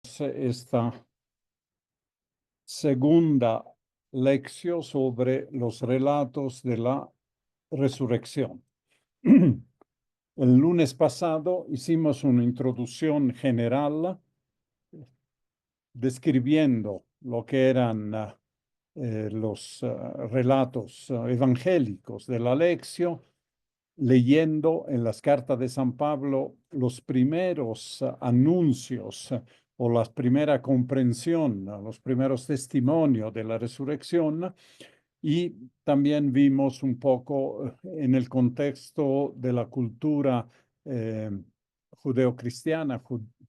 esta segunda lección sobre los relatos de la resurrección. El lunes pasado hicimos una introducción general describiendo lo que eran los relatos evangélicos de la lección, leyendo en las cartas de San Pablo los primeros anuncios o la primera comprensión, los primeros testimonios de la resurrección, y también vimos un poco en el contexto de la cultura eh, judeocristiana,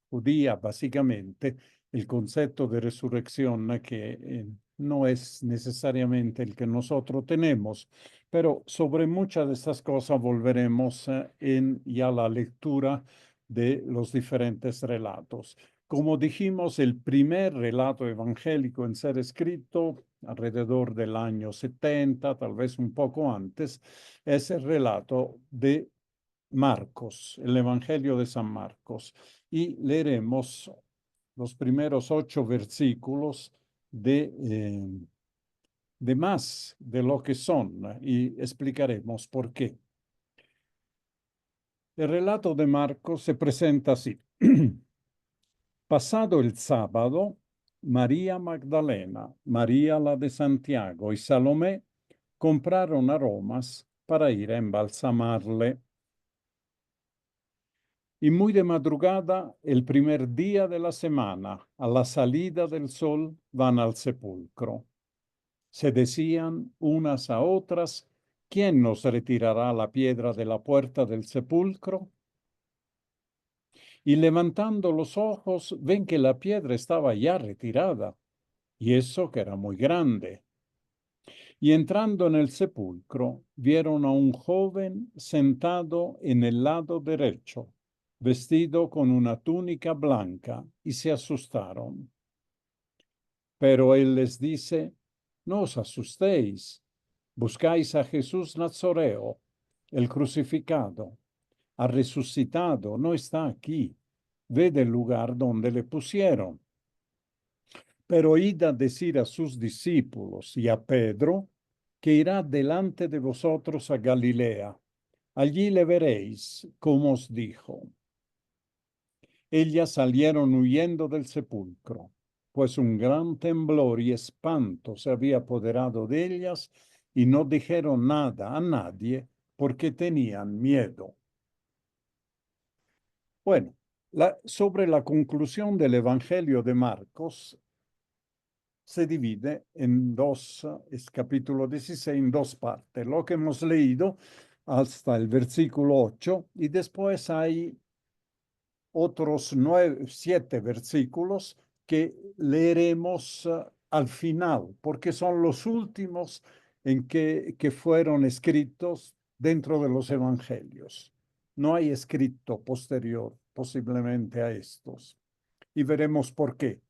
judía, básicamente, el concepto de resurrección que no es necesariamente el que nosotros tenemos, pero sobre muchas de estas cosas volveremos en ya la lectura de los diferentes relatos. Como dijimos, el primer relato evangélico en ser escrito alrededor del año 70, tal vez un poco antes, es el relato de Marcos, el Evangelio de San Marcos. Y leeremos los primeros 8 versículos de más de lo que son y explicaremos por qué. El relato de Marcos se presenta así. Pasado el sábado, María Magdalena, María la de Santiago y Salomé compraron aromas para ir a embalsamarle. Y muy de madrugada, el primer día de la semana, a la salida del sol, van al sepulcro. Se decían unas a otras, ¿quién nos retirará la piedra de la puerta del sepulcro? Y levantando los ojos, ven que la piedra estaba ya retirada, y eso que era muy grande. Y entrando en el sepulcro, vieron a un joven sentado en el lado derecho, vestido con una túnica blanca, y se asustaron. Pero él les dice, no os asustéis, buscáis a Jesús Nazareo, el crucificado. Ha resucitado, no está aquí. Ved el lugar donde le pusieron. Pero id a decir a sus discípulos y a Pedro que irá delante de vosotros a Galilea. Allí le veréis, como os dijo. Ellas salieron huyendo del sepulcro, pues un gran temblor y espanto se había apoderado de ellas y no dijeron nada a nadie porque tenían miedo. Bueno, sobre la conclusión del Evangelio de Marcos, se divide en dos, es capítulo 16, en dos partes. Lo que hemos leído hasta el versículo 8 y después hay otros 7 versículos que leeremos al final, porque son los últimos en que fueron escritos dentro de los evangelios. No hay escrito posterior posiblemente a estos. Y veremos por qué.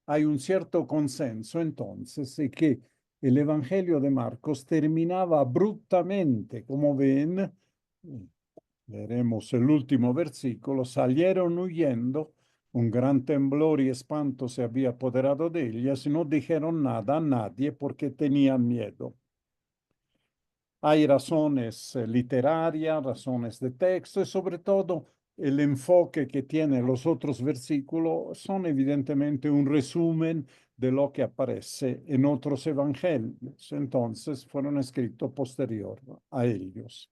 Hay un cierto consenso entonces de que el Evangelio de Marcos terminaba abruptamente, como ven, leeremos el último versículo, salieron huyendo, un gran temblor y espanto se había apoderado de ellas y no dijeron nada a nadie porque tenían miedo. Hay razones literarias, razones de texto y sobre todo el enfoque que tienen los otros versículos son evidentemente un resumen de lo que aparece en otros evangelios. Entonces fueron escritos posterior a ellos.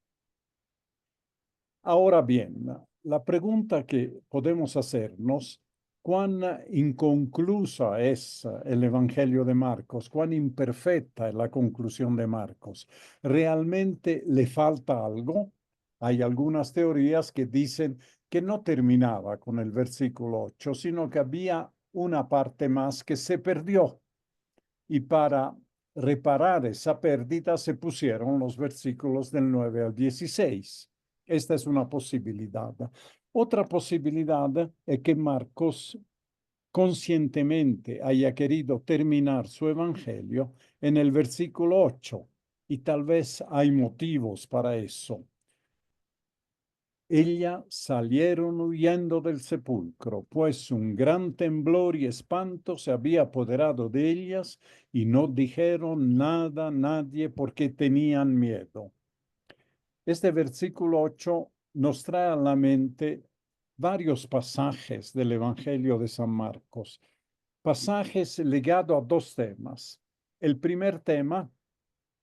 Ahora bien, la pregunta que podemos hacernos, ¿cuán inconclusa es el Evangelio de Marcos? ¿Cuán imperfecta es la conclusión de Marcos? ¿Realmente le falta algo? Hay algunas teorías que dicen que no terminaba con el versículo 8, sino que había una parte más que se perdió. Y para reparar esa pérdida se pusieron los versículos del 9 al 16. Esta es una posibilidad. Otra posibilidad es que Marcos conscientemente haya querido terminar su evangelio en el versículo 8 y tal vez hay motivos para eso. Ellas salieron huyendo del sepulcro, pues un gran temblor y espanto se había apoderado de ellas y no dijeron nada a nadie porque tenían miedo. Este versículo 8 nos trae a la mente varios pasajes del Evangelio de San Marcos, pasajes ligados a dos temas. El primer tema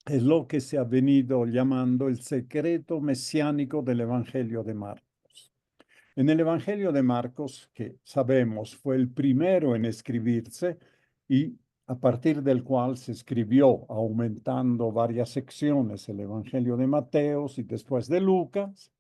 es lo que se ha venido llamando el secreto mesiánico del Evangelio de Marcos. En el Evangelio de Marcos, que sabemos fue el primero en escribirse y a partir del cual se escribió, aumentando varias secciones, el Evangelio de Mateos y después de Lucas.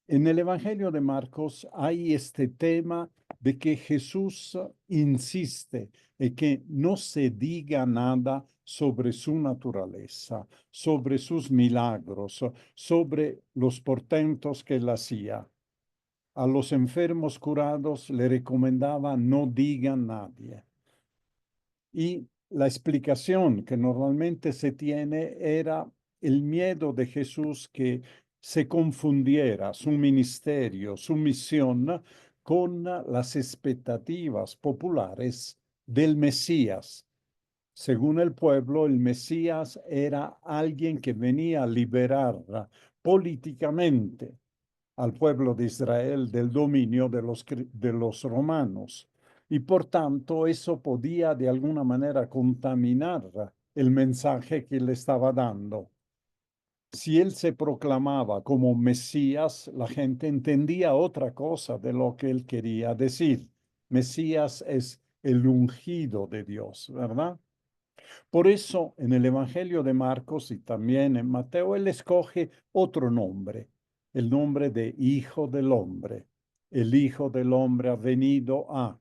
En el Evangelio de Marcos hay este tema de que Jesús insiste en que no se diga nada sobre su naturaleza, sobre sus milagros, sobre los portentos que él hacía. A los enfermos curados le recomendaba no digan nadie. Y la explicación que normalmente se tiene era el miedo de Jesús que se confundiera su ministerio, su misión con las expectativas populares del Mesías. Según el pueblo, el Mesías era alguien que venía a liberar políticamente al pueblo de Israel del dominio de los romanos. Y por tanto, eso podía de alguna manera contaminar el mensaje que le estaba dando. Si él se proclamaba como Mesías, la gente entendía otra cosa de lo que él quería decir. Mesías es el ungido de Dios, ¿verdad? Por eso en el Evangelio de Marcos y también en Mateo, él escoge otro nombre, el nombre de Hijo del Hombre. El Hijo del Hombre ha venido a.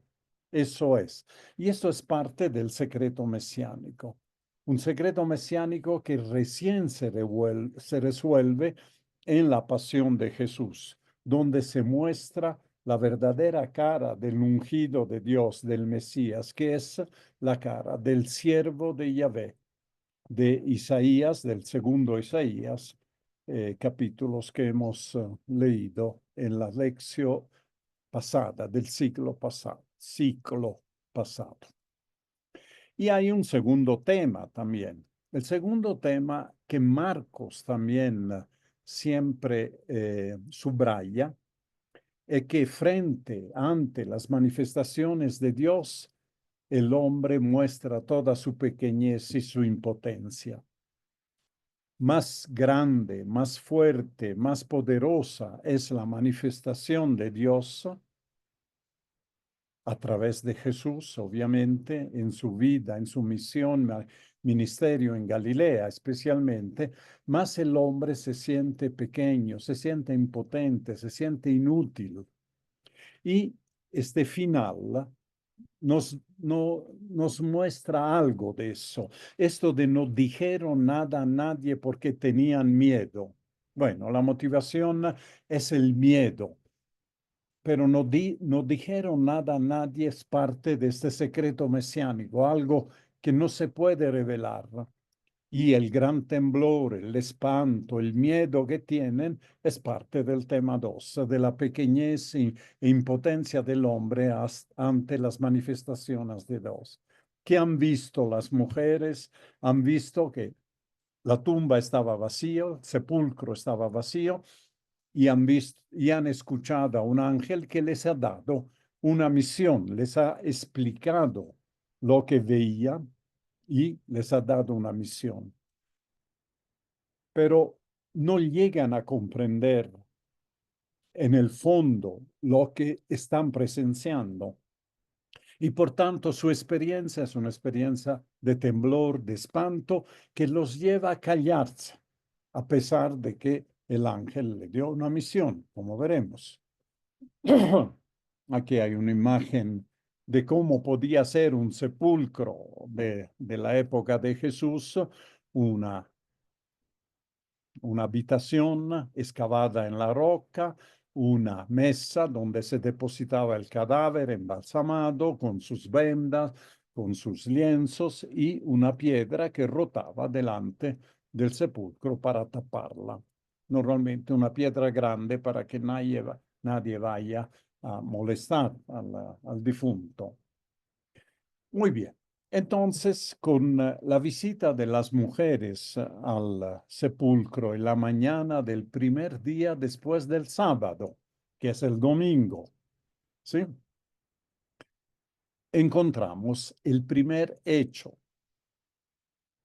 Eso es. Y eso es parte del secreto mesiánico. Un secreto mesiánico que recién se resuelve en la pasión de Jesús, donde se muestra la verdadera cara del ungido de Dios, del Mesías, que es la cara del siervo de Yahvé, de Isaías, del segundo Isaías, capítulos que hemos leído en la lección pasada, del ciclo pasado. Y hay un segundo tema también. El segundo tema que Marcos también siempre subraya es que ante las manifestaciones de Dios, el hombre muestra toda su pequeñez y su impotencia. Más grande, más fuerte, más poderosa es la manifestación de Dios a través de Jesús, obviamente, en su vida, en su misión, ministerio en Galilea especialmente, más el hombre se siente pequeño, se siente impotente, se siente inútil. Y este final nos muestra algo de eso. Esto de no dijeron nada a nadie porque tenían miedo. Bueno, la motivación es el miedo, pero no dijeron nada a nadie es parte de este secreto mesiánico, algo que no se puede revelar. Y el gran temblor, el espanto, el miedo que tienen es parte del tema 2, de la pequeñez e impotencia del hombre ante las manifestaciones de Dios. ¿Qué han visto las mujeres? Han visto que la tumba estaba vacía, el sepulcro estaba vacío y han escuchado a un ángel que les ha dado una misión, les ha explicado lo que veía y les ha dado una misión, pero no llegan a comprender en el fondo lo que están presenciando. Y por tanto su experiencia es una experiencia de temblor, de espanto, que los lleva a callarse, a pesar de que el ángel le dio una misión, como veremos. Aquí hay una imagen de cómo podía ser un sepulcro de la época de Jesús, una habitación excavada en la roca, una mesa donde se depositaba el cadáver embalsamado con sus vendas, con sus lienzos y una piedra que rotaba delante del sepulcro para taparla. normalmente una piedra grande para que nadie vaya a molestar al difunto. Muy bien. Entonces, con la visita de las mujeres al sepulcro en la mañana del primer día después del sábado, que es el domingo, ¿sí? Encontramos el primer hecho.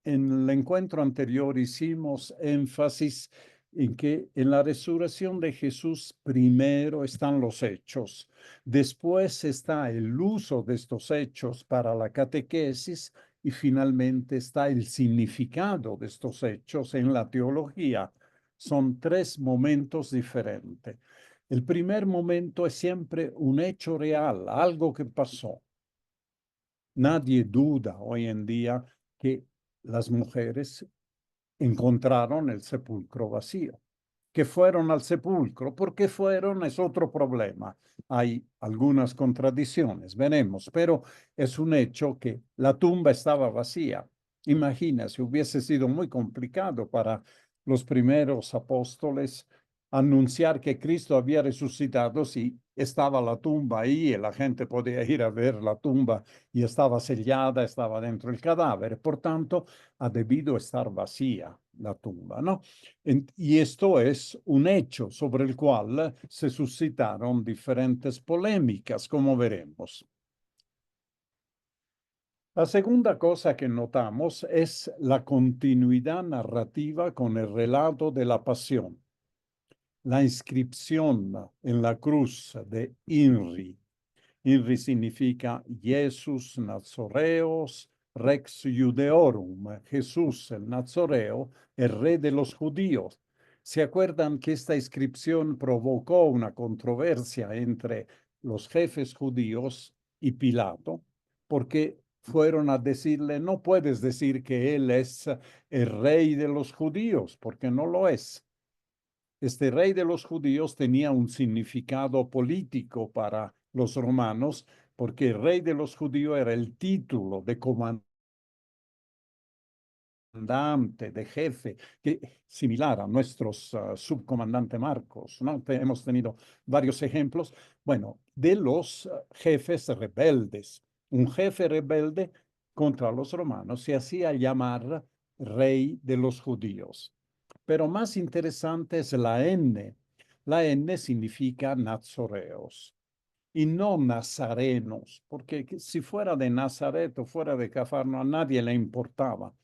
En el encuentro anterior hicimos énfasis en que en la resurrección de Jesús primero están los hechos, después está el uso de estos hechos para la catequesis y finalmente está el significado de estos hechos en la teología. Son tres momentos diferentes. El primer momento es siempre un hecho real, algo que pasó. Nadie duda hoy en día que las mujeres encontraron el sepulcro vacío. Que fueron al sepulcro, ¿por qué fueron? Es otro problema. Hay algunas contradicciones, veremos, pero es un hecho que la tumba estaba vacía. Imagina, si hubiese sido muy complicado para los primeros apóstoles anunciar que Cristo había resucitado si estaba la tumba ahí y la gente podía ir a ver la tumba y estaba sellada, estaba dentro el cadáver. Por tanto, ha debido estar vacía la tumba, ¿no? Y esto es un hecho sobre el cual se suscitaron diferentes polémicas, como veremos. La segunda cosa que notamos es la continuidad narrativa con el relato de la pasión. La inscripción en la cruz de INRI. INRI significa Jesus Nazoreos Rex Judeorum, Jesús el Nazoreo, el rey de los judíos. ¿Se acuerdan que esta inscripción provocó una controversia entre los jefes judíos y Pilato? Porque fueron a decirle, no puedes decir que él es el rey de los judíos, porque no lo es. Este rey de los judíos tenía un significado político para los romanos, porque el rey de los judíos era el título de comandante, de jefe, que, similar a nuestros subcomandante Marcos, ¿no? Hemos tenido varios ejemplos, bueno, de los jefes rebeldes. Un jefe rebelde contra los romanos se hacía llamar rey de los judíos. Pero más interesante es la N. La N significa nazoreos y no nazarenos, porque si fuera de Nazaret o fuera de Cafarno a nadie le importaba,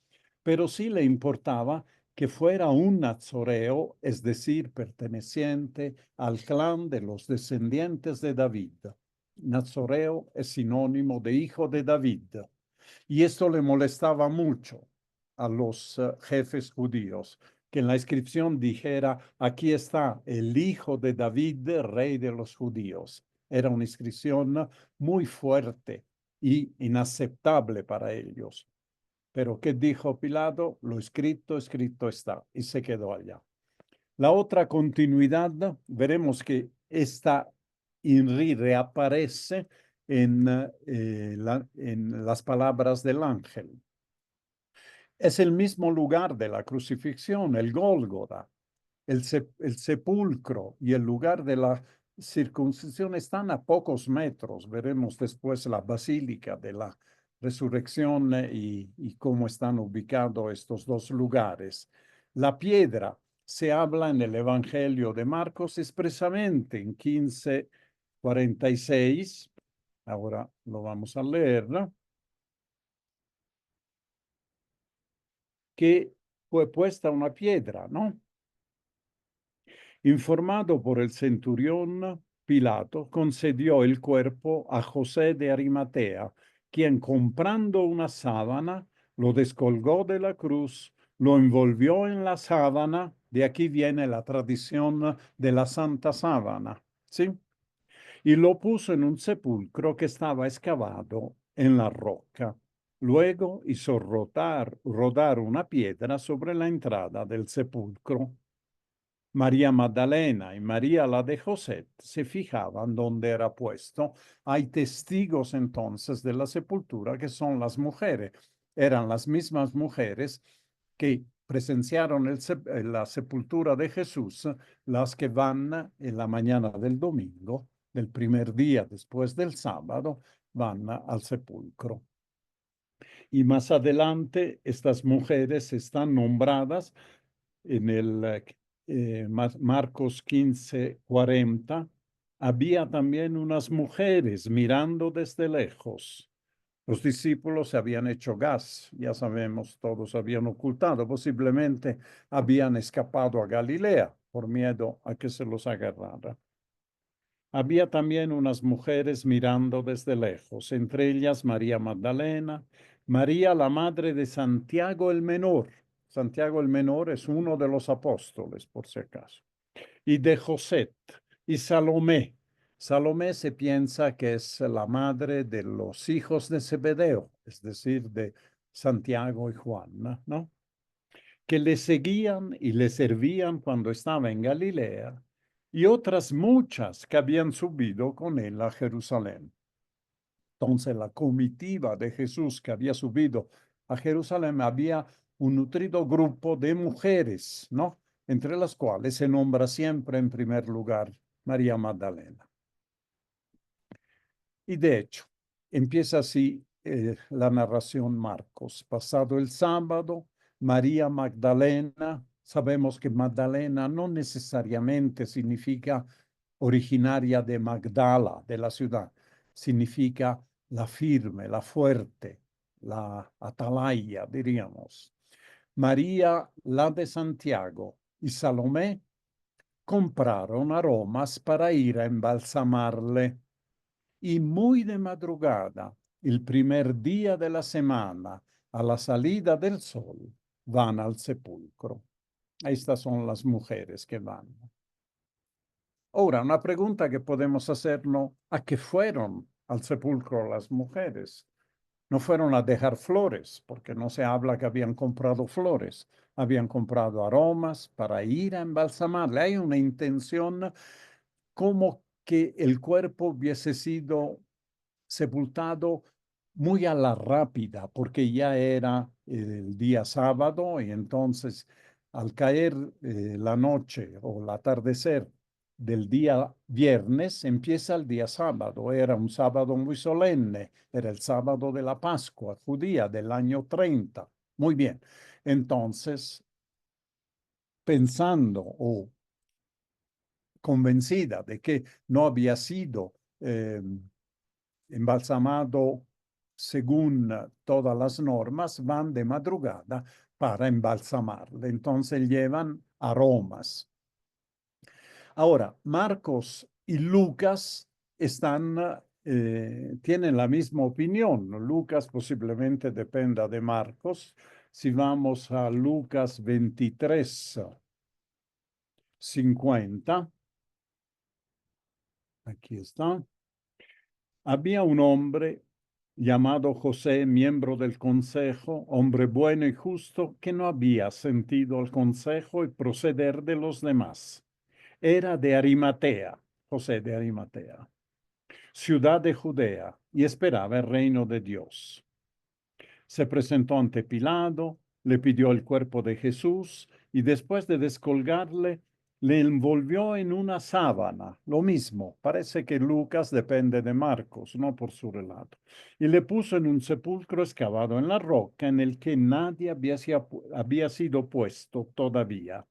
pero sí le importaba que fuera un nazoreo, es decir, perteneciente al clan de los descendientes de David. Nazoreo es sinónimo de hijo de David. Y esto le molestaba mucho a los jefes judíos, que en la inscripción dijera, aquí está el hijo de David, rey de los judíos. Era una inscripción muy fuerte y inaceptable para ellos. Pero ¿qué dijo Pilato? Lo escrito, escrito está, y se quedó allá. La otra continuidad, veremos que esta INRI reaparece en las palabras del ángel. Es el mismo lugar de la crucifixión, el Gólgota. El sepulcro y el lugar de la circuncisión están a pocos metros. Veremos después la basílica de la resurrección y cómo están ubicados estos dos lugares. La piedra se habla en el Evangelio de Marcos expresamente en 15:46. Ahora lo vamos a leer, ¿no? Que fue puesta una piedra, ¿no? Informado por el centurión, Pilato concedió el cuerpo a José de Arimatea, quien comprando una sábana, lo descolgó de la cruz, lo envolvió en la sábana, de aquí viene la tradición de la Santa Sábana, ¿sí? Y lo puso en un sepulcro que estaba excavado en la roca. Luego hizo rodar una piedra sobre la entrada del sepulcro. María Magdalena y María la de José se fijaban dónde era puesto. Hay testigos entonces de la sepultura que son las mujeres. Eran las mismas mujeres que presenciaron la sepultura de Jesús, las que van en la mañana del domingo, del primer día después del sábado, van al sepulcro. Y más adelante, estas mujeres están nombradas en el Marcos 15:40. Había también unas mujeres mirando desde lejos. Los discípulos se habían hecho gas, ya sabemos, todos habían ocultado, posiblemente habían escapado a Galilea por miedo a que se los agarrara. Había también unas mujeres mirando desde lejos, entre ellas María Magdalena, María la madre de Santiago el Menor. Santiago el Menor es uno de los apóstoles, por si acaso. Y de José y Salomé. Salomé se piensa que es la madre de los hijos de Zebedeo, es decir, de Santiago y Juan, ¿no? Que le seguían y le servían cuando estaba en Galilea, y otras muchas que habían subido con él a Jerusalén. Entonces la comitiva de Jesús que había subido a Jerusalén había un nutrido grupo de mujeres, ¿no? Entre las cuales se nombra siempre en primer lugar María Magdalena. Y de hecho, empieza así la narración Marcos. Pasado el sábado, María Magdalena, sabemos que Magdalena no necesariamente significa originaria de Magdala, de la ciudad, significa la firme, la fuerte, la atalaya, diríamos. María, la de Santiago, y Salomé compraron aromas para ir a embalsamarle. Y muy de madrugada, el primer día de la semana, a la salida del sol, van al sepulcro. Estas son las mujeres que van. Ahora, una pregunta que podemos hacernos: ¿a qué fueron al sepulcro las mujeres? No fueron a dejar flores, porque no se habla que habían comprado flores. Habían comprado aromas para ir a embalsamarle. Hay una intención como que el cuerpo hubiese sido sepultado muy a la rápida, porque ya era el día sábado y entonces al caer la noche o el atardecer del día viernes empieza el día sábado. Era un sábado muy solemne, era el sábado de la Pascua judía del año 30. Muy bien. Entonces, pensando o convencida de que no había sido embalsamado según todas las normas, van de madrugada para embalsamarle. Entonces llevan aromas. Ahora, Marcos y Lucas tienen la misma opinión. Lucas posiblemente dependa de Marcos. Si vamos a Lucas 23:50, aquí está. Había un hombre llamado José, miembro del consejo, hombre bueno y justo, que no había sentido el consejo y proceder de los demás. Era de Arimatea, José de Arimatea, ciudad de Judea, y esperaba el reino de Dios. Se presentó ante Pilato, le pidió el cuerpo de Jesús y después de descolgarle, le envolvió en una sábana. Lo mismo, parece que Lucas depende de Marcos, no por su relato. Y le puso en un sepulcro excavado en la roca en el que nadie había sido puesto todavía.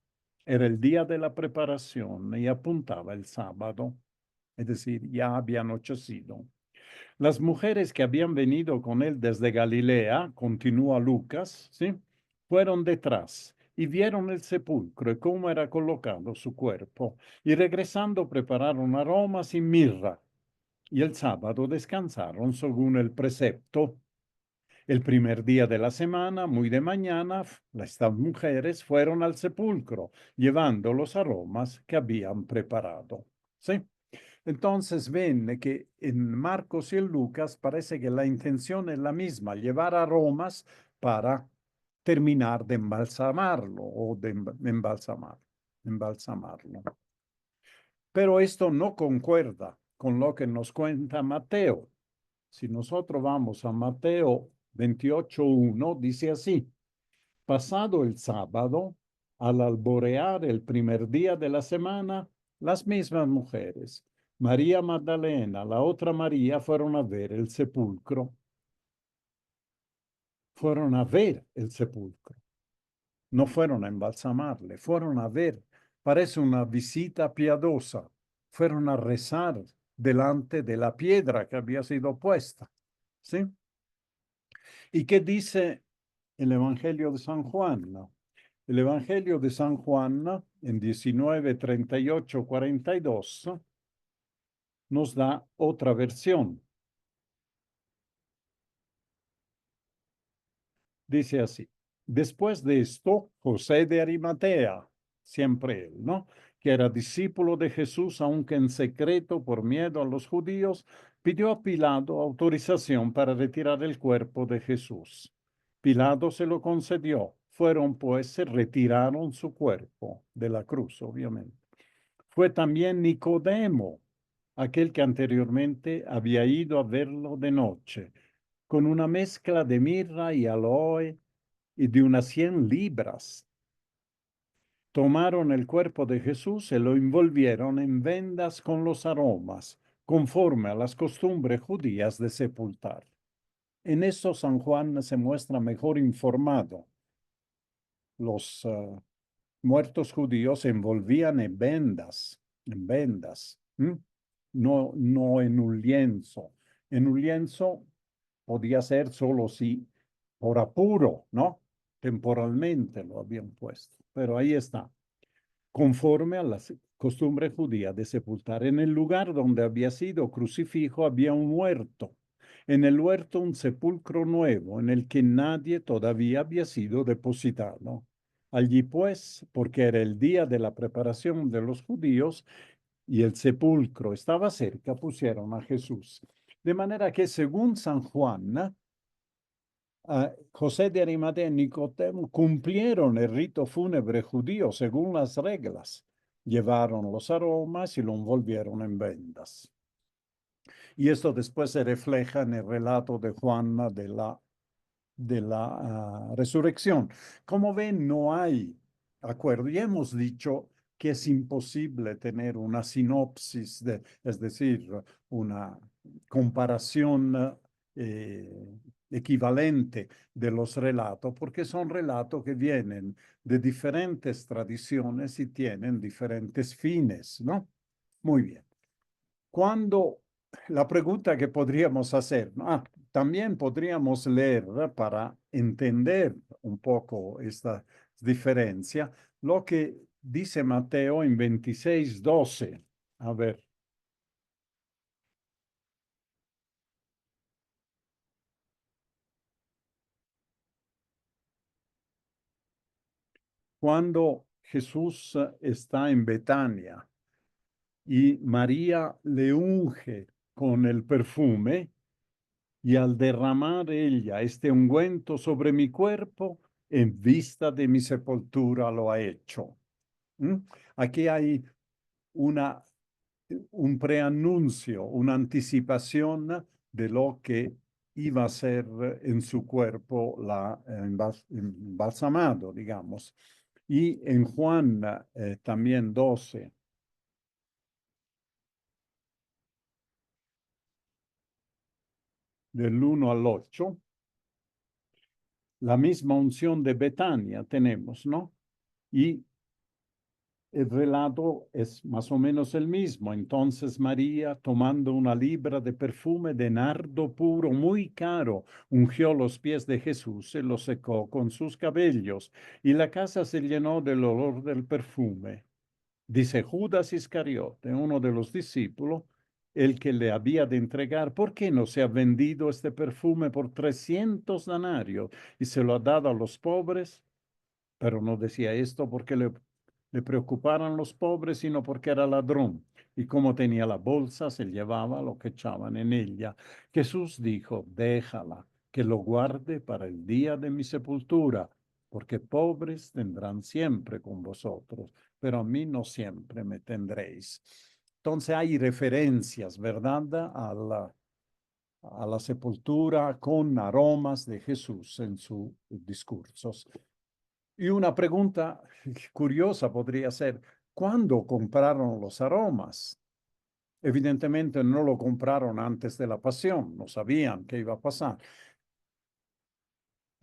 Era el día de la preparación y apuntaba el sábado, es decir, ya había anochecido. Las mujeres que habían venido con él desde Galilea, continúa Lucas, ¿sí? Fueron detrás y vieron el sepulcro y cómo era colocado su cuerpo, y regresando prepararon aromas y mirra. Y el sábado descansaron según el precepto. El primer día de la semana, muy de mañana, estas mujeres fueron al sepulcro, llevando los aromas que habían preparado. ¿Sí? Entonces ven que en Marcos y en Lucas parece que la intención es la misma, llevar aromas para terminar de embalsamarlo o de embalsamarlo. Pero esto no concuerda con lo que nos cuenta Mateo. Si nosotros vamos a Mateo 28:1, dice así: Pasado el sábado, al alborear el primer día de la semana, las mismas mujeres, María Magdalena, la otra María, fueron a ver el sepulcro. Fueron a ver el sepulcro. No fueron a embalsamarle, fueron a ver. Parece una visita piadosa. Fueron a rezar delante de la piedra que había sido puesta. ¿Sí? ¿Y qué dice el Evangelio de San Juan? ¿No? El Evangelio de San Juan, en 19, 38, 42, nos da otra versión. Dice así: después de esto, José de Arimatea, siempre él, ¿no? Que era discípulo de Jesús, aunque en secreto por miedo a los judíos, pidió a Pilato autorización para retirar el cuerpo de Jesús. Pilato se lo concedió. Fueron pues, se retiraron su cuerpo de la cruz, obviamente. Fue también Nicodemo, aquel que anteriormente había ido a verlo de noche, con una mezcla de mirra y aloe y de unas 100 libras. Tomaron el cuerpo de Jesús y lo envolvieron en vendas con los aromas, conforme a las costumbres judías de sepultar. En esto San Juan se muestra mejor informado. Los muertos judíos se envolvían en vendas, ¿m? No, no en un lienzo. En un lienzo podía ser solo si por apuro, ¿no? Temporalmente lo habían puesto, pero ahí está, conforme a la costumbre judía de sepultar. En el lugar donde había sido crucifijo había un huerto. En el huerto un sepulcro nuevo en el que nadie todavía había sido depositado. Allí pues, porque era el día de la preparación de los judíos y el sepulcro estaba cerca, pusieron a Jesús. De manera que según San Juan, José de Arimatea y Nicodemo cumplieron el rito fúnebre judío según las reglas. Llevaron los aromas y lo envolvieron en vendas. Y esto después se refleja en el relato de Juan de la resurrección. Como ven, no hay acuerdo. Ya hemos dicho que es imposible tener una sinopsis, es decir, una comparación equivalente de los relatos, porque son relatos que vienen de diferentes tradiciones y tienen diferentes fines, ¿no? Muy bien. Cuando la pregunta que podríamos hacer, ¿no? También podríamos leer para entender un poco esta diferencia lo que dice Mateo en 26:12. A ver, cuando Jesús está en Betania y María le unge con el perfume, y al derramar ella este ungüento sobre mi cuerpo, en vista de mi sepultura lo ha hecho. ¿Mm? Aquí hay una, un preanuncio, una anticipación de lo que iba a ser en su cuerpo embalsamado, digamos. Y en Juan también 12, del 1 al 8, la misma unción de Betania tenemos, ¿no? Y el relato es más o menos el mismo. Entonces María, tomando una libra de perfume de nardo puro muy caro, ungió los pies de Jesús y los secó con sus cabellos, y la casa se llenó del olor del perfume. Dice Judas Iscariote, uno de los discípulos, el que le había de entregar: ¿por qué no se ha vendido este perfume por 300 denarios y se lo ha dado a los pobres? Pero no decía esto porque le preocuparan los pobres, sino porque era ladrón. Y como tenía la bolsa, se llevaba lo que echaban en ella. Jesús dijo: déjala, que lo guarde para el día de mi sepultura, porque pobres tendrán siempre con vosotros, pero a mí no siempre me tendréis. Entonces hay referencias, ¿verdad?, a la sepultura con aromas de Jesús en sus discursos. Y una pregunta curiosa podría ser, ¿cuándo compraron los aromas? Evidentemente no lo compraron antes de la pasión, no sabían qué iba a pasar.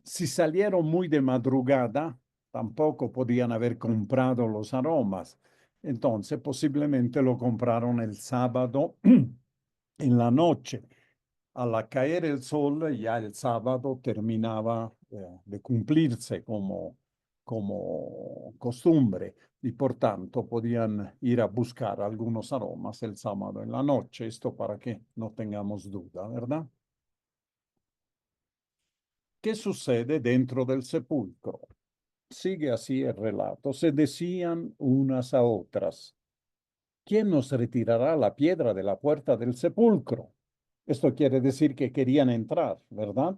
Si salieron muy de madrugada, tampoco podían haber comprado los aromas. Entonces, posiblemente lo compraron el sábado en la noche. Al caer el sol, ya el sábado terminaba de cumplirse como costumbre y por tanto podían ir a buscar algunos aromas el sábado en la noche. Esto para que no tengamos duda, ¿verdad? ¿Qué sucede dentro del sepulcro? Sigue así el relato. Se decían unas a otras, ¿quién nos retirará la piedra de la puerta del sepulcro? Esto quiere decir que querían entrar, ¿verdad?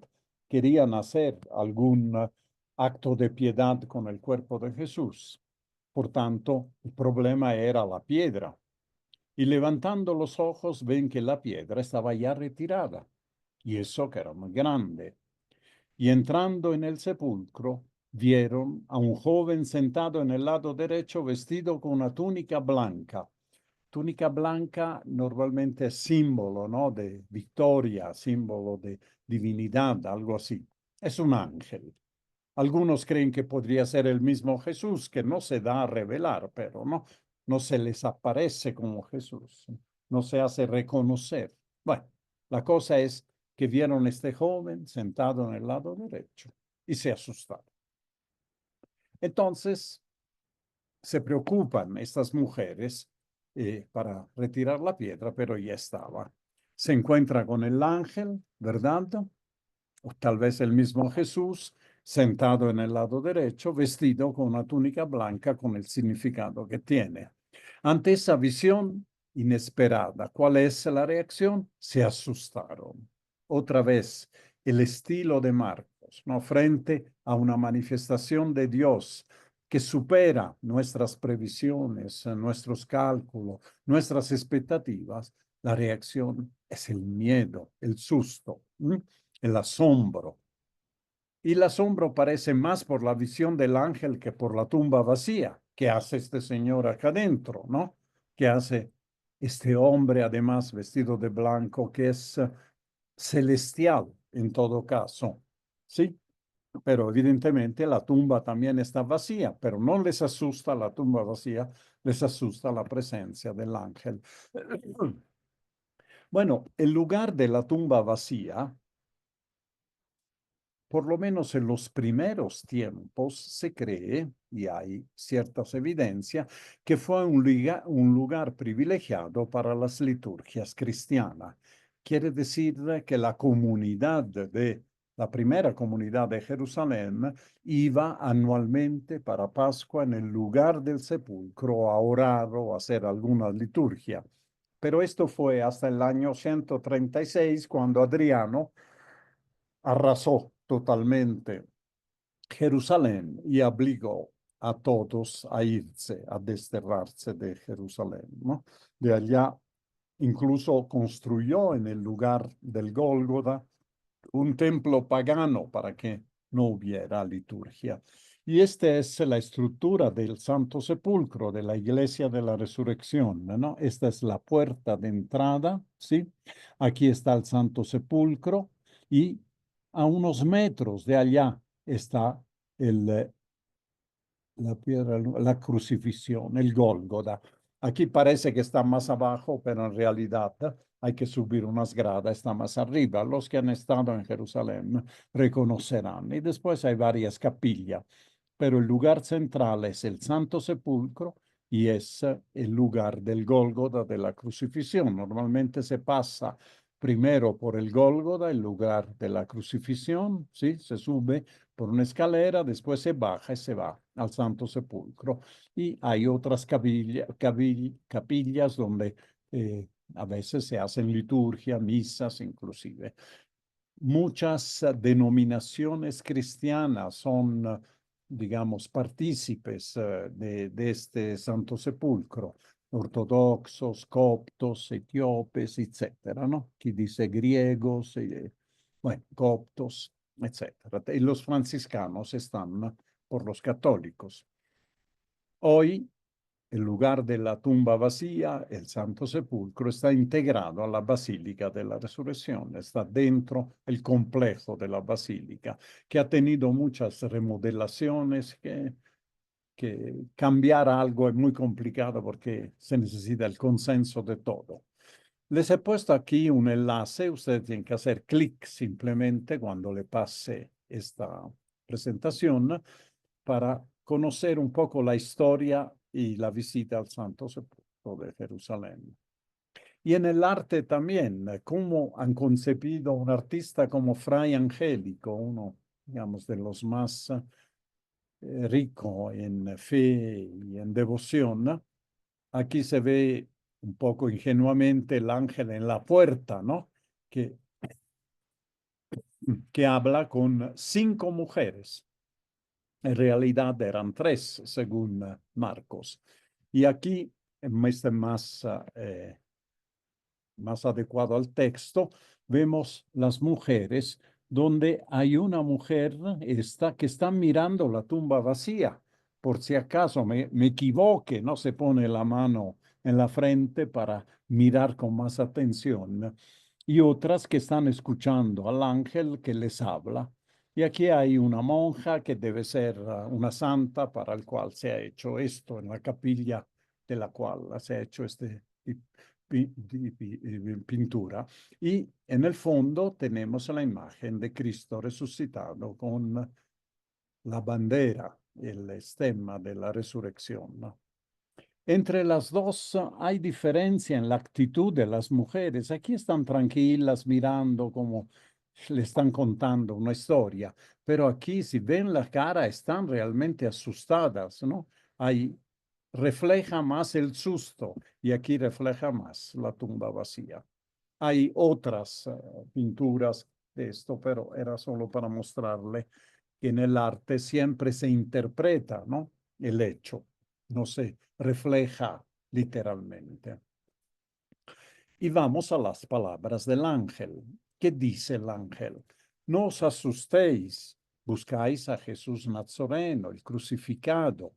Querían hacer algún acto de piedad con el cuerpo de Jesús. Por tanto, el problema era la piedra. Y levantando los ojos ven que la piedra estaba ya retirada, y eso que era muy grande. Y entrando en el sepulcro, vieron a un joven sentado en el lado derecho vestido con una túnica blanca. Túnica blanca normalmente es símbolo, ¿no? De victoria, símbolo de divinidad, algo así. Es un ángel. Algunos creen que podría ser el mismo Jesús, que no se da a revelar, pero no se les aparece como Jesús, no se hace reconocer. Bueno, la cosa es que vieron a este joven sentado en el lado derecho y se asustaron. Entonces, se preocupan estas mujeres para retirar la piedra, pero ya estaba. Se encuentra con el ángel, ¿verdad? O tal vez el mismo Jesús sentado en el lado derecho, vestido con una túnica blanca con el significado que tiene. Ante esa visión inesperada, ¿cuál es la reacción? Se asustaron. Otra vez, el estilo de Marcos, ¿no? Frente a una manifestación de Dios que supera nuestras previsiones, nuestros cálculos, nuestras expectativas, la reacción es el miedo, el susto, el asombro. Y el asombro parece más por la visión del ángel que por la tumba vacía. ¿Qué hace este señor acá adentro, no? ¿Qué hace este hombre, además vestido de blanco, que es celestial en todo caso? Sí, pero evidentemente la tumba también está vacía, pero no les asusta la tumba vacía, les asusta la presencia del ángel. Bueno, el lugar de la tumba vacía, por lo menos en los primeros tiempos, se cree, y hay ciertas evidencias, que fue un lugar privilegiado para las liturgias cristianas. Quiere decir que la comunidad de la primera comunidad de Jerusalén iba anualmente para Pascua en el lugar del sepulcro a orar o a hacer alguna liturgia. Pero esto fue hasta el año 136, cuando Adriano arrasó totalmente Jerusalén y obligó a todos a irse, a desterrarse de Jerusalén, ¿no? De allá incluso construyó en el lugar del Gólgota un templo pagano para que no hubiera liturgia. Y esta es la estructura del Santo Sepulcro, de la Iglesia de la Resurrección, ¿no? Esta es la puerta de entrada, ¿sí? Aquí está el Santo Sepulcro y a unos metros de allá está el, la piedra, la crucifixión, el Gólgota. Aquí parece que está más abajo, pero en realidad hay que subir unas gradas, está más arriba. Los que han estado en Jerusalén reconocerán. Y después hay varias capillas, pero el lugar central es el Santo Sepulcro y es el lugar del Gólgota, de la crucifixión. Normalmente se pasa primero por el Gólgota, el lugar de la crucifixión, ¿sí? Se sube por una escalera, después se baja y se va al Santo Sepulcro. Y hay otras capillas donde a veces se hacen liturgia, misas inclusive. Muchas denominaciones cristianas son, digamos, partícipes de este Santo Sepulcro, ortodoxos, coptos, etíopes, etcétera, ¿no? Aquí dice griegos, bueno, coptos, etcétera. Y los franciscanos están por los católicos. Hoy, el lugar de la tumba vacía, el Santo Sepulcro, está integrado a la Basílica de la Resurrección, está dentro el complejo de la Basílica, que ha tenido muchas remodelaciones, que cambiar algo es muy complicado porque se necesita el consenso de todo. Les he puesto aquí un enlace, ustedes tienen que hacer clic simplemente cuando le pase esta presentación para conocer un poco la historia y la visita al Santo Sepulcro de Jerusalén. Y en el arte también, cómo han concebido un artista como Fray Angélico, uno, digamos, de los más rico en fe y en devoción. Aquí se ve un poco ingenuamente el ángel en la puerta, ¿no? Que habla con 5 mujeres. En realidad eran 3, según Marcos. Y aquí, este más adecuado al texto, vemos las mujeres donde hay una mujer que está mirando la tumba vacía. Por si acaso me equivoque, no se pone la mano en la frente para mirar con más atención. Y otras que están escuchando al ángel que les habla. Y aquí hay una monja que debe ser una santa para el cual se ha hecho esto en la capilla de la cual se ha hecho este pintura. Y en el fondo tenemos la imagen de Cristo resucitado con la bandera, el estemma de la resurrección, ¿no? Entre las dos hay diferencia en la actitud de las mujeres. Aquí están tranquilas mirando como le están contando una historia, pero aquí si ven la cara están realmente asustadas, ¿no? Ahí refleja más el susto y aquí refleja más la tumba vacía. Hay otras pinturas de esto, pero era solo para mostrarle que en el arte siempre se interpreta, ¿no? El hecho, no se refleja literalmente. Y vamos a las palabras del ángel. ¿Qué dice el ángel? No os asustéis, buscáis a Jesús Nazareno, el crucificado.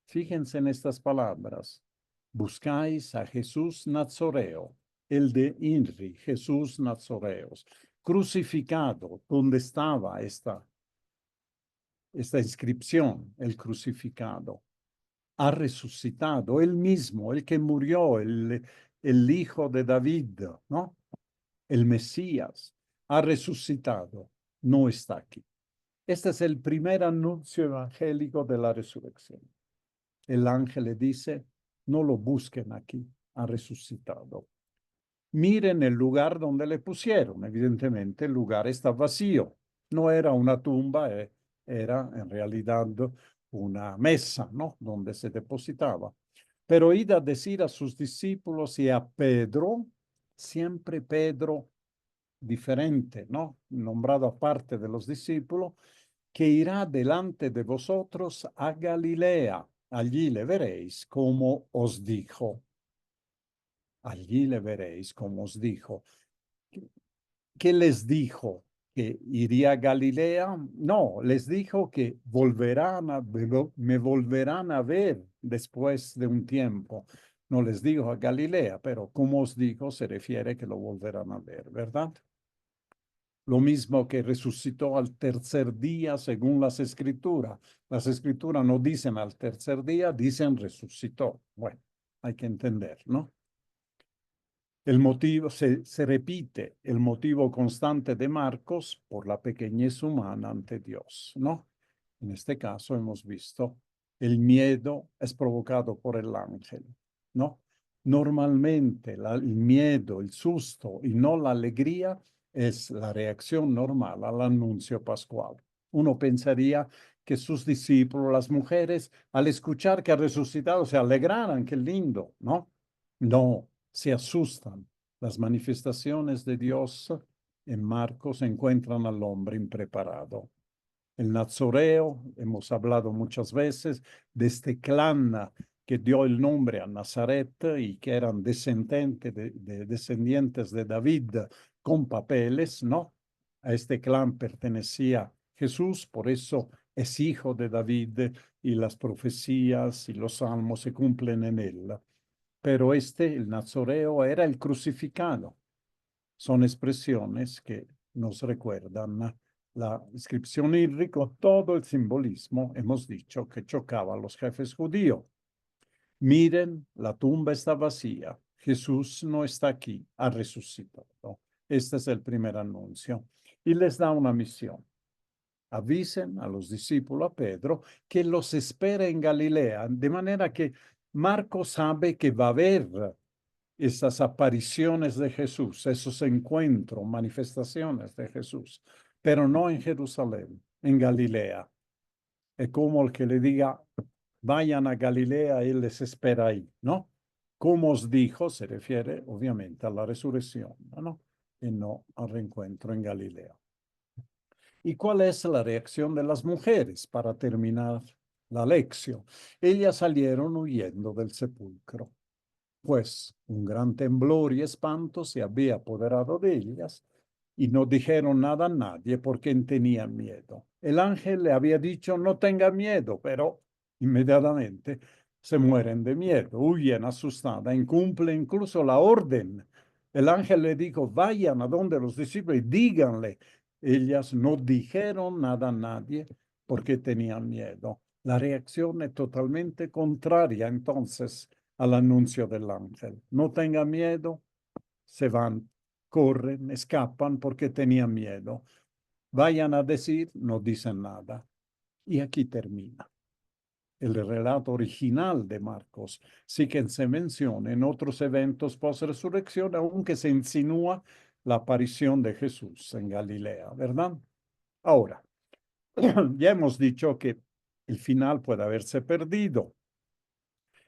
Fíjense en estas palabras. Buscáis a Jesús Nazareo, el de INRI, Jesús Nazareos, crucificado. ¿Dónde estaba esta inscripción? El crucificado. Ha resucitado, él mismo, el que murió, el hijo de David, ¿no? El Mesías, ha resucitado, no está aquí. Este es el primer anuncio evangélico de la resurrección. El ángel le dice, no lo busquen aquí, ha resucitado. Miren el lugar donde le pusieron. Evidentemente el lugar está vacío. No era una tumba, era en realidad una mesa, ¿no? Donde se depositaba. Pero id a decir a sus discípulos y a Pedro, siempre Pedro diferente, ¿no? Nombrado aparte de los discípulos, que irá delante de vosotros a Galilea. Allí le veréis como os dijo. Allí le veréis como os dijo. ¿Qué les dijo? ¿Que iría a Galilea? No, les dijo que me volverán a ver después de un tiempo. No les dijo a Galilea, pero como os dijo, se refiere que lo volverán a ver, ¿verdad? Lo mismo que resucitó al tercer día según las escrituras. Las escrituras no dicen al tercer día, dicen resucitó. Bueno, hay que entender, ¿no? El motivo se repite, el motivo constante de Marcos por la pequeñez humana ante Dios, ¿no? En este caso hemos visto el miedo es provocado por el ángel, ¿no? Normalmente el miedo, el susto y no la alegría es la reacción normal al anuncio pascual. Uno pensaría que sus discípulos, las mujeres, al escuchar que ha resucitado, se alegraran, qué lindo, ¿no? No, se asustan. Las manifestaciones de Dios en Marcos encuentran al hombre impreparado. El nazoreo, hemos hablado muchas veces de este clan que dio el nombre a Nazaret y que eran descendientes de David con papeles, ¿no? A este clan pertenecía Jesús, por eso es hijo de David y las profecías y los salmos se cumplen en él. Pero el nazoreo, era el crucificado. Son expresiones que nos recuerdan la inscripción con todo el simbolismo, hemos dicho, que chocaba a los jefes judíos. Miren, la tumba está vacía. Jesús no está aquí, ha resucitado. Este es el primer anuncio. Y les da una misión. Avisen a los discípulos, a Pedro, que los espera en Galilea, de manera que Marcos sabe que va a haber estas apariciones de Jesús, esos encuentros, manifestaciones de Jesús, pero no en Jerusalén, en Galilea. Es como el que le diga, vayan a Galilea, él les espera ahí, ¿no? Como os dijo, se refiere obviamente a la resurrección, ¿no? Y no al reencuentro en Galilea. ¿Y cuál es la reacción de las mujeres para terminar la lección? Ellas salieron huyendo del sepulcro, pues un gran temblor y espanto se había apoderado de ellas y no dijeron nada a nadie porque tenían miedo. El ángel le había dicho, no tenga miedo, pero inmediatamente se mueren de miedo, huyen asustadas, incumplen incluso la orden. El ángel le dijo, vayan a donde los discípulos y díganle. Ellas no dijeron nada a nadie porque tenían miedo. La reacción es totalmente contraria entonces al anuncio del ángel. No tenga miedo, se van, corren, escapan porque tenían miedo. Vayan a decir, no dicen nada. Y aquí termina. El relato original de Marcos sí que se menciona en otros eventos post-resurrección, aunque se insinúa la aparición de Jesús en Galilea, ¿verdad? Ahora, ya hemos dicho que el final puede haberse perdido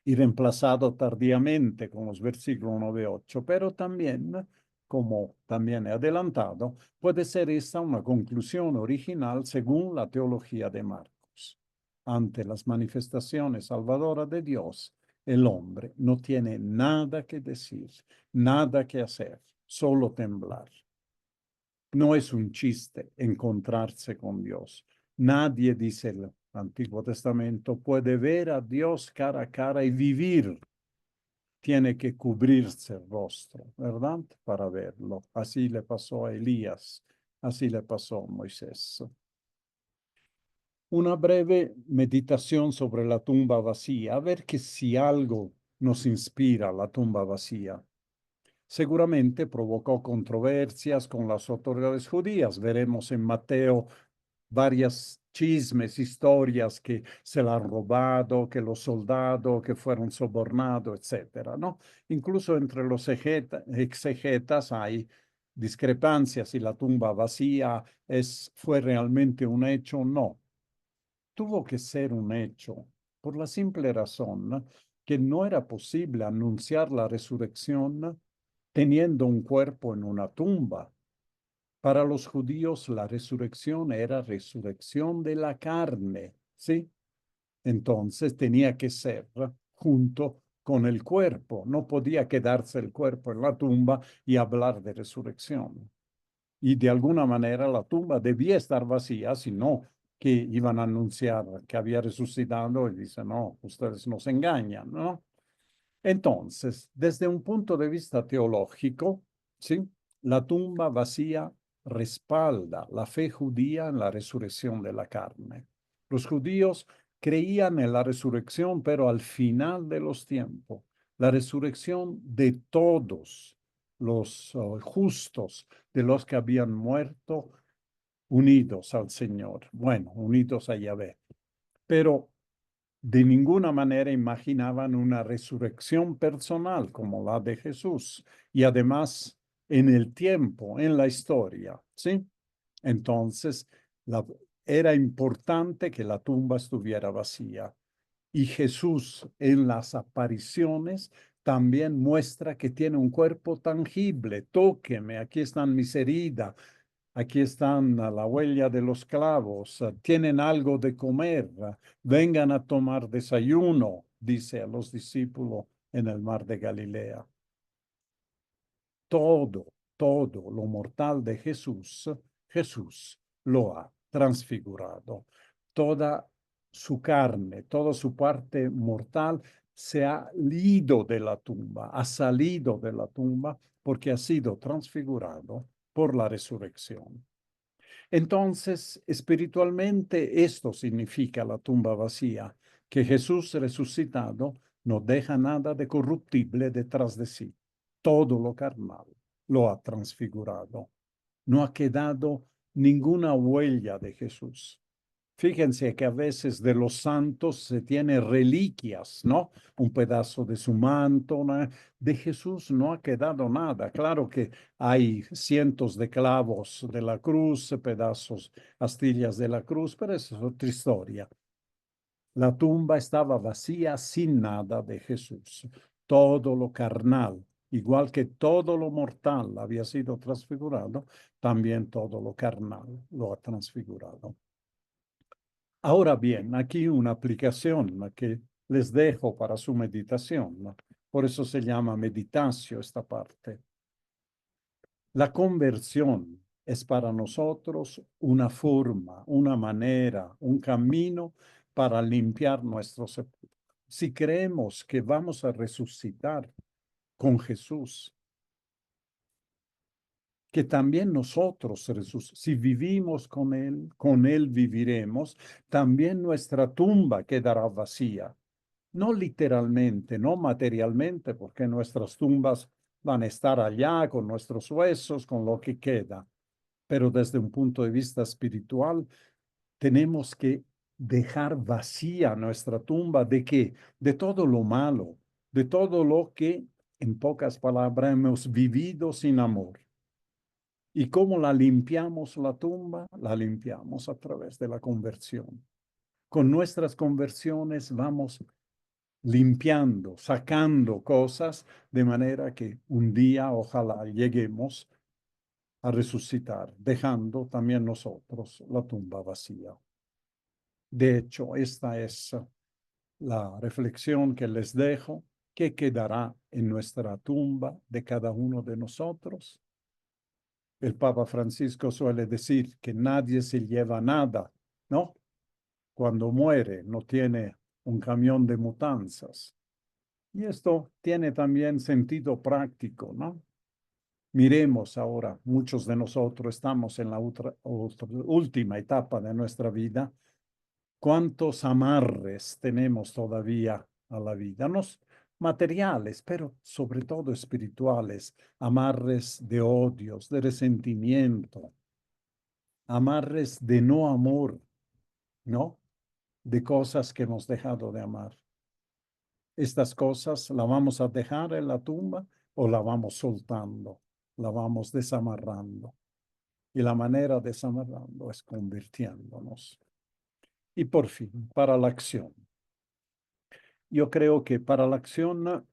y reemplazado tardíamente con los versículos 9 y 8, pero también, como también he adelantado, puede ser esta una conclusión original según la teología de Marcos. Ante las manifestaciones salvadoras de Dios, el hombre no tiene nada que decir, nada que hacer, solo temblar. No es un chiste encontrarse con Dios. Nadie, dice el Antiguo Testamento, puede ver a Dios cara a cara y vivir. Tiene que cubrirse el rostro, ¿verdad? Para verlo. Así le pasó a Elías, así le pasó a Moisés. Una breve meditación sobre la tumba vacía, a ver que si algo nos inspira la tumba vacía. Seguramente provocó controversias con las autoridades judías. Veremos en Mateo varias chismes, historias que se la han robado, que los soldados que fueron sobornados, etcétera, ¿no? Incluso entre los exegetas hay discrepancias si la tumba vacía fue realmente un hecho o no. Tuvo que ser un hecho por la simple razón que no era posible anunciar la resurrección teniendo un cuerpo en una tumba. Para los judíos la resurrección era resurrección de la carne, ¿sí? Entonces tenía que ser junto con el cuerpo. No podía quedarse el cuerpo en la tumba y hablar de resurrección. Y de alguna manera la tumba debía estar vacía, si no, que iban a anunciar que había resucitado y dicen, no, ustedes nos engañan, ¿no? Entonces, desde un punto de vista teológico, ¿sí? La tumba vacía respalda la fe judía en la resurrección de la carne. Los judíos creían en la resurrección, pero al final de los tiempos, la resurrección de todos los justos, de los que habían muerto unidos al Señor, bueno, unidos a Yahvé. Pero de ninguna manera imaginaban una resurrección personal como la de Jesús y además en el tiempo, en la historia, ¿sí? Entonces, era importante que la tumba estuviera vacía. Y Jesús en las apariciones también muestra que tiene un cuerpo tangible. Tóqueme, aquí están mis heridas, aquí están la huella de los clavos, tienen algo de comer, vengan a tomar desayuno, dice a los discípulos en el mar de Galilea. Todo lo mortal de Jesús, Jesús lo ha transfigurado. toda su carne, toda su parte mortal se ha ido de la tumba, ha salido de la tumba porque ha sido transfigurado por la resurrección. Entonces, espiritualmente, esto significa la tumba vacía, que Jesús resucitado no deja nada de corruptible detrás de sí. Todo lo carnal lo ha transfigurado. No ha quedado ninguna huella de Jesús. Fíjense que a veces de los santos se tiene reliquias, ¿no? Un pedazo de su manto, ¿no? De Jesús no ha quedado nada. Claro que hay cientos de clavos de la cruz, pedazos, astillas de la cruz, pero esa es otra historia. La tumba estaba vacía sin nada de Jesús. Todo lo carnal, igual que todo lo mortal había sido transfigurado, también todo lo carnal lo ha transfigurado. Ahora bien, aquí una aplicación que les dejo para su meditación, ¿no? Por eso se llama meditación esta parte. La conversión es para nosotros una forma, una manera, un camino para limpiar nuestros sepulcros. Si creemos que vamos a resucitar con Jesús, que también nosotros, si vivimos con Él viviremos, también nuestra tumba quedará vacía. No literalmente, no materialmente, porque nuestras tumbas van a estar allá con nuestros huesos, con lo que queda. Pero desde un punto de vista espiritual, tenemos que dejar vacía nuestra tumba de qué? De todo lo malo, de todo lo que, en pocas palabras, hemos vivido sin amor. ¿Y cómo la limpiamos la tumba? La limpiamos a través de la conversión. Con nuestras conversiones vamos limpiando, sacando cosas de manera que un día ojalá lleguemos a resucitar, dejando también nosotros la tumba vacía. De hecho, esta es la reflexión que les dejo. ¿Qué quedará en nuestra tumba de cada uno de nosotros? El Papa Francisco suele decir que nadie se lleva nada, ¿no? Cuando muere, no tiene un camión de mudanzas. Y esto tiene también sentido práctico, ¿no? Miremos ahora, muchos de nosotros estamos en la última etapa de nuestra vida. ¿Cuántos amarres tenemos todavía a la vida? No materiales, pero sobre todo espirituales, amarres de odios, de resentimiento, amarres de no amor, ¿no? De cosas que hemos dejado de amar. Estas cosas la vamos a dejar en la tumba o la vamos soltando, la vamos desamarrando. Y la manera de desamarrando es convirtiéndonos. Y por fin, para la acción. Yo creo que para la acción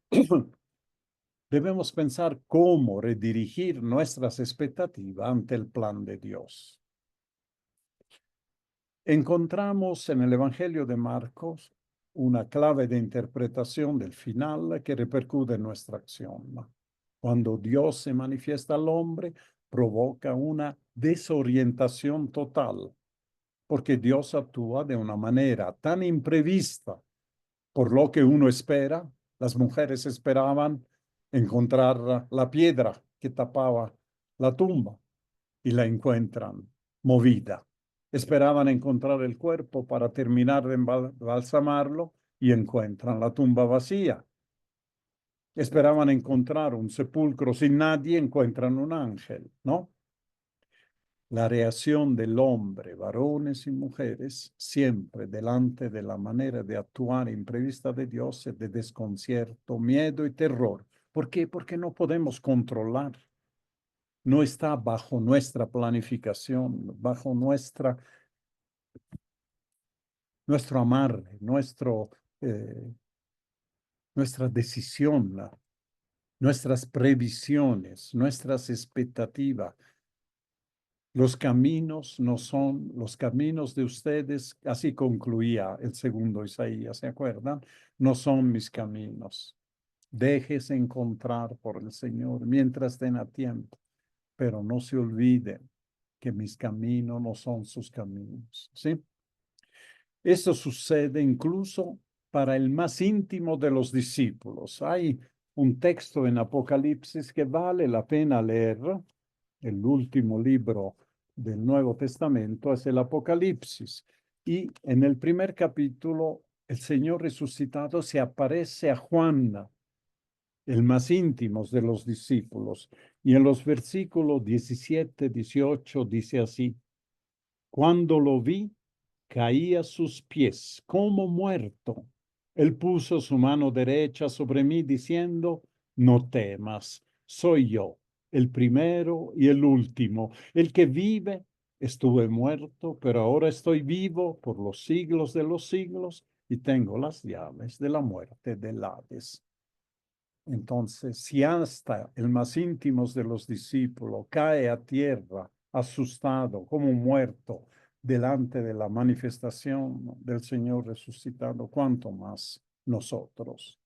debemos pensar cómo redirigir nuestras expectativas ante el plan de Dios. Encontramos en el Evangelio de Marcos una clave de interpretación del final que repercute en nuestra acción. Cuando Dios se manifiesta al hombre, provoca una desorientación total, porque Dios actúa de una manera tan imprevista por lo que uno espera. Las mujeres esperaban encontrar la piedra que tapaba la tumba y la encuentran movida. Esperaban encontrar el cuerpo para terminar de embalsamarlo y encuentran la tumba vacía. Esperaban encontrar un sepulcro sin nadie, encuentran un ángel, ¿no? La reacción del hombre, varones y mujeres, siempre delante de la manera de actuar imprevista de Dios es de desconcierto, miedo y terror. ¿Por qué? Porque no podemos controlar. No está bajo nuestra planificación, bajo nuestro amarre, nuestra decisión, nuestras previsiones, nuestras expectativas. Los caminos no son los caminos de ustedes, así concluía el segundo Isaías, ¿se acuerdan? No son mis caminos. Déjese encontrar por el Señor mientras tenga tiempo, pero no se olviden que mis caminos no son sus caminos, ¿sí? Esto sucede incluso para el más íntimo de los discípulos. Hay un texto en Apocalipsis que vale la pena leer. El último libro del Nuevo Testamento es el Apocalipsis. Y en el primer capítulo, el Señor resucitado se aparece a Juan, el más íntimo de los discípulos. Y en los versículos 17, 18 dice así: cuando lo vi, caí a sus pies como muerto. Él puso su mano derecha sobre mí diciendo: no temas, soy yo, el primero y el último, el que vive. Estuve muerto, pero ahora estoy vivo por los siglos de los siglos y tengo las llaves de la muerte del Hades. Entonces, si hasta el más íntimo de los discípulos cae a tierra, asustado, como muerto, delante de la manifestación del Señor resucitado, ¿cuánto más nosotros?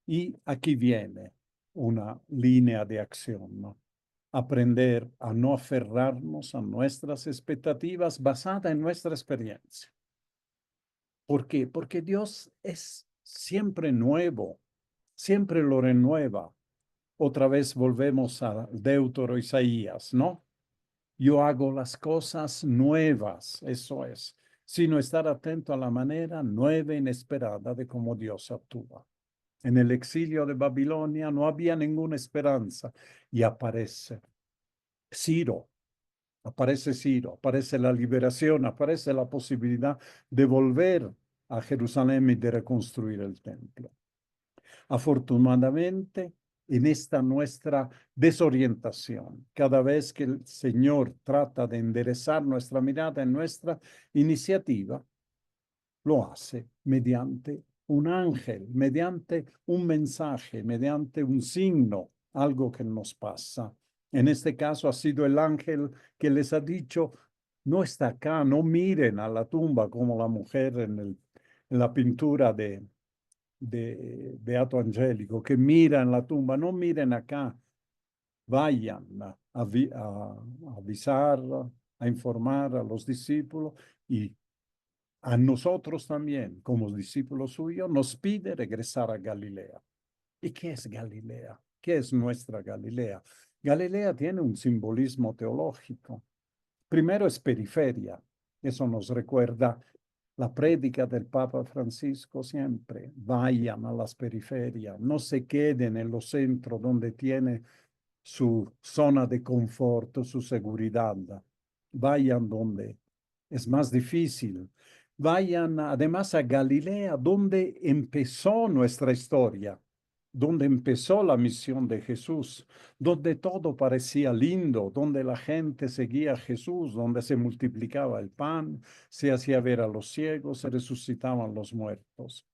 Y aquí viene una línea de acción, ¿no? Aprender a no aferrarnos a nuestras expectativas basadas en nuestra experiencia. ¿Por qué? Porque Dios es siempre nuevo, siempre lo renueva. Otra vez volvemos a Deutero Isaías, ¿no? Yo hago las cosas nuevas, eso es, sino estar atento a la manera nueva e inesperada de cómo Dios actúa. En el exilio de Babilonia no había ninguna esperanza y Ciro, Ciro, aparece la liberación, aparece la posibilidad de volver a Jerusalén y de reconstruir el templo. Afortunadamente, en esta nuestra desorientación, cada vez que el Señor trata de enderezar nuestra mirada en nuestra iniciativa, lo hace mediante un ángel, mediante un mensaje, mediante un signo, algo que nos pasa. En este caso ha sido el ángel que les ha dicho: no está acá, no miren a la tumba como la mujer en la pintura de Beato Angélico, que miran la tumba, no miren acá, vayan a avisar, a informar a los discípulos y a nosotros también, como discípulos suyos, nos pide regresar a Galilea. ¿Y qué es Galilea? ¿Qué es nuestra Galilea? Galilea tiene un simbolismo teológico. Primero es periferia. Eso nos recuerda la prédica del Papa Francisco siempre: vayan a las periferias, no se queden en los centros donde tiene su zona de confort, su seguridad. Vayan donde es más difícil. Vayan además a Galilea, donde empezó nuestra historia, donde empezó la misión de Jesús, donde todo parecía lindo, donde la gente seguía a Jesús, donde se multiplicaba el pan, se hacía ver a los ciegos, se resucitaban los muertos.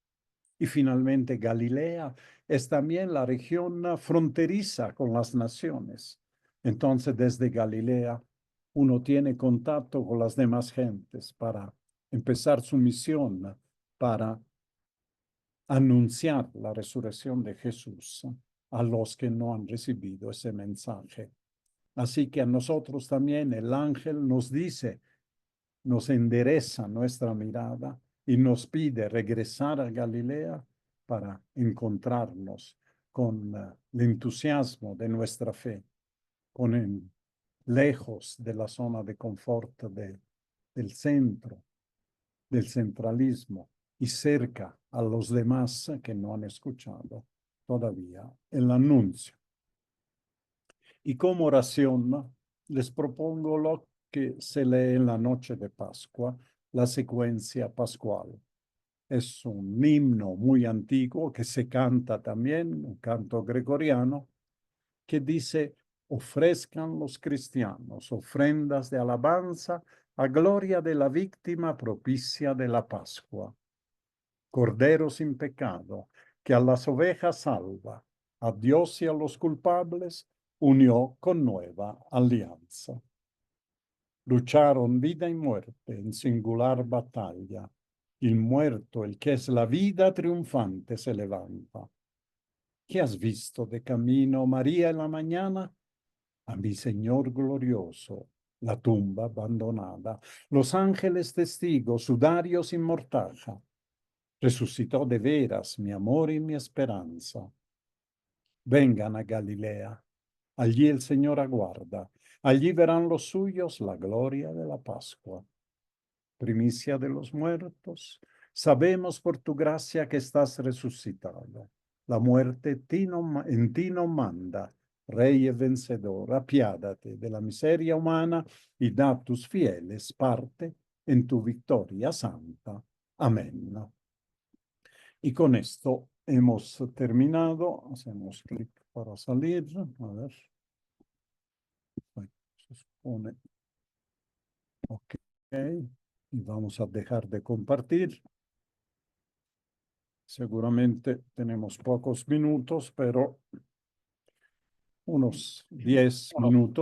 Y finalmente Galilea es también la región fronteriza con las naciones. Entonces, desde Galilea uno tiene contacto con las demás gentes para empezar su misión, para anunciar la resurrección de Jesús a los que no han recibido ese mensaje. Así que a nosotros también el ángel nos dice, nos endereza nuestra mirada y nos pide regresar a Galilea para encontrarnos con el entusiasmo de nuestra fe, lejos de la zona de confort del centro, del centralismo, y cerca a los demás que no han escuchado todavía el anuncio. Y como oración, les propongo lo que se lee en la noche de Pascua, la secuencia pascual. Es un himno muy antiguo que se canta también, un canto gregoriano, que dice: ofrezcan los cristianos ofrendas de alabanza a gloria de la víctima propicia de la Pascua. Cordero sin pecado, que a las ovejas salva, a Dios y a los culpables unió con nueva alianza. Lucharon vida y muerte en singular batalla. El muerto, el que es la vida triunfante, se levanta. ¿Qué has visto de camino, María, en la mañana? A mi Señor glorioso, la tumba abandonada, los ángeles testigos, sudario sin mortaja. Resucitó de veras mi amor y mi esperanza. Vengan a Galilea, allí el Señor aguarda, allí verán los suyos la gloria de la Pascua. Primicia de los muertos, sabemos por tu gracia que estás resucitado. La muerte en ti no manda, Rey y vencedor, apiádate de la miseria humana y da a tus fieles parte en tu victoria santa. Amén. Y con esto hemos terminado. Hacemos clic para salir. A ver. Se supone. Ok. Y vamos a dejar de compartir. Seguramente tenemos pocos minutos, pero unos 10 minutos.